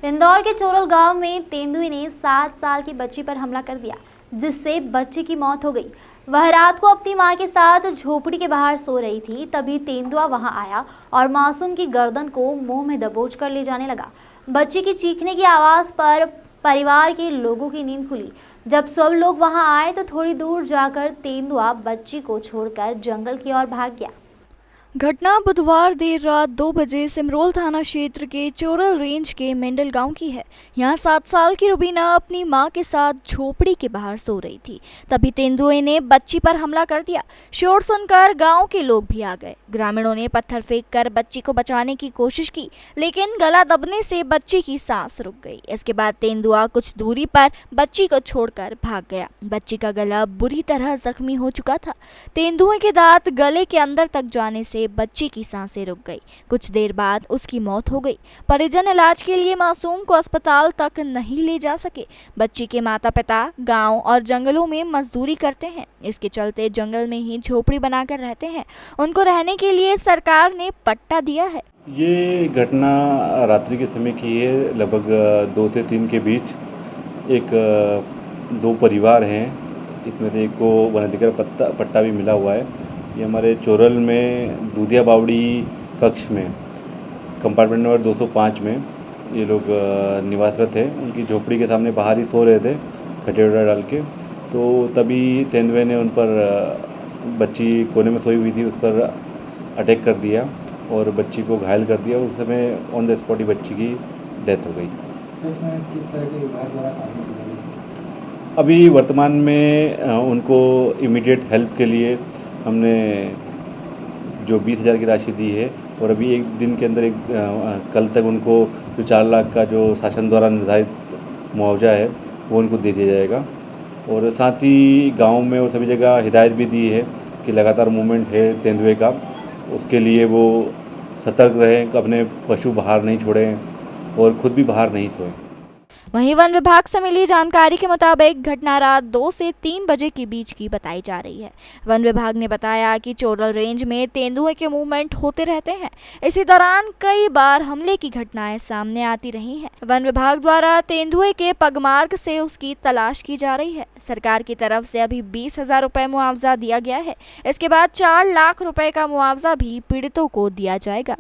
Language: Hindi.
इंदौर के चोरल गांव में तेंदुए ने 7 साल की बच्ची पर हमला कर दिया, जिससे बच्ची की मौत हो गई। वह रात को अपनी मां के साथ झोपड़ी के बाहर सो रही थी, तभी तेंदुआ वहां आया और मासूम की गर्दन को मुंह में दबोच कर ले जाने लगा। बच्ची की चीखने की आवाज पर परिवार के लोगों की नींद खुली। जब सब लोग वहां आए तो थोड़ी दूर जाकर तेंदुआ बच्ची को छोड़कर जंगल की ओर भाग गया। घटना बुधवार देर रात 2 बजे सिमरोल थाना क्षेत्र के चोरल रेंज के मेंडल गांव की है। यहां 7 साल की रुबीना अपनी मां के साथ झोपड़ी के बाहर सो रही थी, तभी तेंदुए ने बच्ची पर हमला कर दिया। शोर सुनकर गांव के लोग भी आ गए। ग्रामीणों ने पत्थर फेंककर बच्ची को बचाने की कोशिश की, लेकिन गला दबने से बच्ची की सांस रुक गई। इसके बाद तेंदुआ कुछ दूरी पर बच्ची को छोड़कर भाग गया। बच्ची का गला बुरी तरह जख्मी हो चुका था। तेंदुए के दांत गले के अंदर तक जाने से बच्ची की सांसें रुक गई। कुछ देर बाद उसकी मौत हो गई। परिजन इलाज के लिए मासूम को अस्पताल तक नहीं ले जा सके। बच्ची के माता पिता गांव और जंगलों में मजदूरी करते हैं, इसके चलते जंगल में ही झोपड़ी बनाकर रहते हैं। उनको रहने के लिए सरकार ने पट्टा दिया है। ये घटना रात्रि के समय की है। लगभग 2 से 3 के बीच एक 2 परिवार हैं। इसमें से एक को वनाधिकार पट्टा भी मिला हुआ है। ये हमारे चोरल में दूधिया बावड़ी कक्ष में कंपार्टमेंट नंबर 205 में ये लोग निवासरत हैं। उनकी झोपड़ी के सामने बाहर ही सो रहे थे खटिया वटिया डाल के। तो तभी तेंदुए ने उन पर, बच्ची कोने में सोई हुई थी, उस पर अटैक कर दिया और बच्ची को घायल कर दिया। उस समय ऑन द स्पॉट ही बच्ची की डेथ हो गई। तो इसमें किस तरह के विभाग द्वारा कार्रवाई की जा रही है? अभी वर्तमान में उनको इमीडिएट हेल्प के लिए हमने जो 20,000 की राशि दी है, और अभी एक दिन के अंदर कल तक उनको जो 4 लाख का जो शासन द्वारा निर्धारित मुआवजा है वो उनको दे दिया जाएगा। और साथ ही गांव में और सभी जगह हिदायत भी दी है कि लगातार मूवमेंट है तेंदुए का, उसके लिए वो सतर्क रहें, अपने पशु बाहर नहीं छोड़ें और खुद भी बाहर नहीं सोएं। वहीं वन विभाग से मिली जानकारी के मुताबिक घटना रात 2 से 3 बजे के बीच की बताई जा रही है। वन विभाग ने बताया कि चोरल रेंज में तेंदुए के मूवमेंट होते रहते हैं। इसी दौरान कई बार हमले की घटनाएं सामने आती रही हैं। वन विभाग द्वारा तेंदुए के पगमार्ग से उसकी तलाश की जा रही है। सरकार की तरफ से अभी 20,000 रुपये मुआवजा दिया गया है। इसके बाद 4 लाख रुपए का मुआवजा भी पीड़ितों को दिया जाएगा।